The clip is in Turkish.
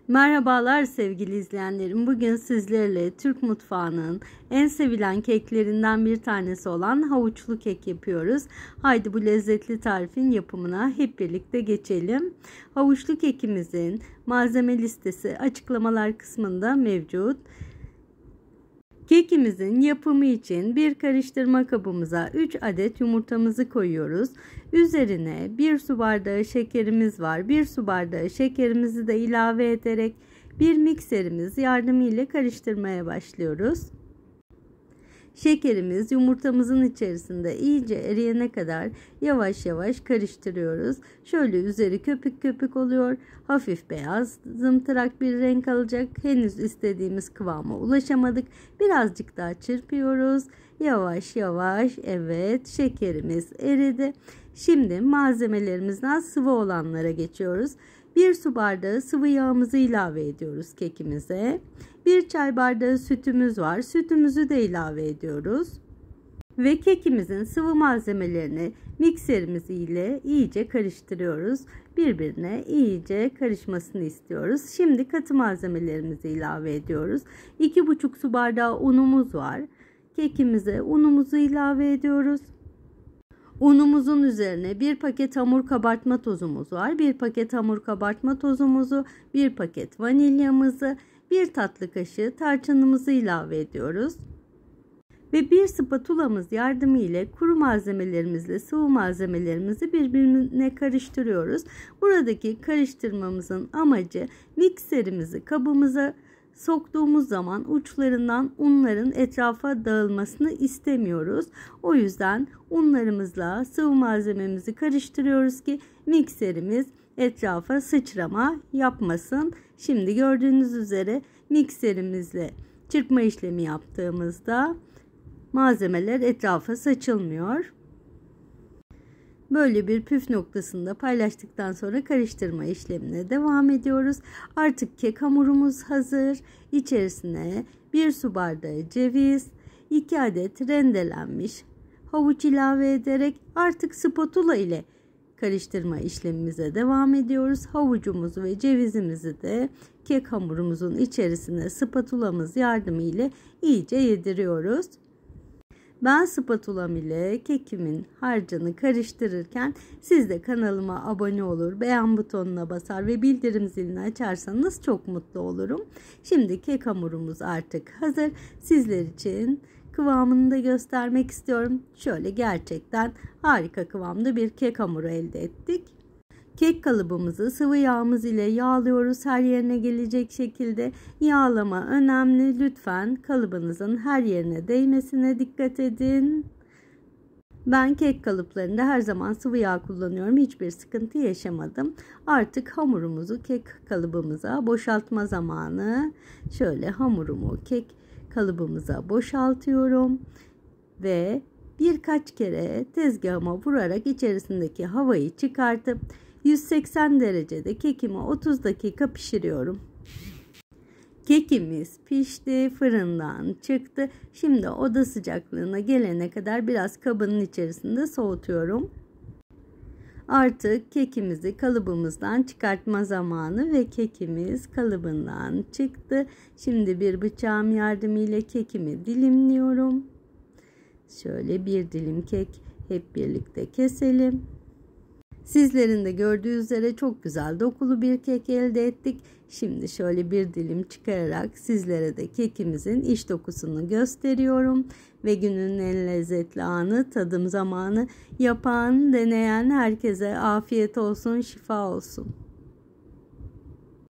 Merhabalar sevgili izleyenlerim. Bugün sizlerle Türk mutfağının en sevilen keklerinden bir tanesi olan havuçlu kek yapıyoruz. Haydi bu lezzetli tarifin yapımına hep birlikte geçelim. Havuçlu kekimizin malzeme listesi açıklamalar kısmında mevcut. Kekimizin yapımı için bir karıştırma kabımıza 3 adet yumurtamızı koyuyoruz. Üzerine 1 su bardağı şekerimiz var. 1 su bardağı şekerimizi de ilave ederek bir mikserimiz yardımıyla karıştırmaya başlıyoruz. Şekerimiz yumurtamızın içerisinde iyice eriyene kadar yavaş yavaş karıştırıyoruz. Şöyle üzeri köpük köpük oluyor. Hafif beyaz, zımtırak bir renk alacak. Henüz istediğimiz kıvama ulaşamadık. Birazcık daha çırpıyoruz. Yavaş yavaş, evet, şekerimiz eridi. Şimdi malzemelerimizden sıvı olanlara geçiyoruz. 1 su bardağı sıvı yağımızı ilave ediyoruz kekimize. 1 çay bardağı sütümüz var. Sütümüzü de ilave ediyoruz. Ve kekimizin sıvı malzemelerini mikserimiz ile iyice karıştırıyoruz. Birbirine iyice karışmasını istiyoruz. Şimdi katı malzemelerimizi ilave ediyoruz. 2,5 su bardağı unumuz var. Kekimize unumuzu ilave ediyoruz. Unumuzun üzerine 1 paket hamur kabartma tozumuz var. 1 paket hamur kabartma tozumuzu, 1 paket vanilyamızı, 1 tatlı kaşığı tarçınımızı ilave ediyoruz. Ve bir spatulamız yardımıyla kuru malzemelerimizle sıvı malzemelerimizi birbirine karıştırıyoruz. Buradaki karıştırmamızın amacı mikserimizi kabımıza soktuğumuz zaman uçlarından unların etrafa dağılmasını istemiyoruz. O yüzden unlarımızla sıvı malzememizi karıştırıyoruz ki mikserimiz etrafa sıçrama yapmasın. Şimdi gördüğünüz üzere mikserimizle çırpma işlemi yaptığımızda malzemeler etrafa saçılmıyor. Böyle bir püf noktasında paylaştıktan sonra karıştırma işlemine devam ediyoruz. Artık kek hamurumuz hazır. İçerisine 1 su bardağı ceviz, 2 adet rendelenmiş havuç ilave ederek artık spatula ile karıştırma işlemimize devam ediyoruz. Havucumuzu ve cevizimizi de kek hamurumuzun içerisine spatulamız yardımıyla iyice yediriyoruz. Ben spatulam ile kekimin harcını karıştırırken siz de kanalıma abone olur, beğen butonuna basar ve bildirim zilini açarsanız çok mutlu olurum. Şimdi kek hamurumuz artık hazır. Sizler için kıvamını da göstermek istiyorum. Şöyle gerçekten harika kıvamda bir kek hamuru elde ettik. Kek kalıbımızı sıvı yağımız ile yağlıyoruz. Her yerine gelecek şekilde yağlama önemli. Lütfen kalıbınızın her yerine değmesine dikkat edin. Ben kek kalıplarında her zaman sıvı yağ kullanıyorum. Hiçbir sıkıntı yaşamadım. Artık hamurumuzu kek kalıbımıza boşaltma zamanı. Şöyle hamurumu kek kalıbımıza boşaltıyorum ve birkaç kere tezgahıma vurarak içerisindeki havayı çıkartıp 180 derecede kekimi 30 dakika pişiriyorum. Kekimiz pişti, fırından çıktı. Şimdi oda sıcaklığına gelene kadar biraz kabının içerisinde soğutuyorum. Artık kekimizi kalıbımızdan çıkartma zamanı ve kekimiz kalıbından çıktı. Şimdi bir bıçağım yardımıyla kekimi dilimliyorum. Şöyle bir dilim kek hep birlikte keselim. Sizlerin de gördüğü üzere çok güzel dokulu bir kek elde ettik. Şimdi şöyle bir dilim çıkararak sizlere de kekimizin iç dokusunu gösteriyorum. Ve günün en lezzetli anı, tadım zamanı. Yapan, deneyen herkese afiyet olsun, şifa olsun.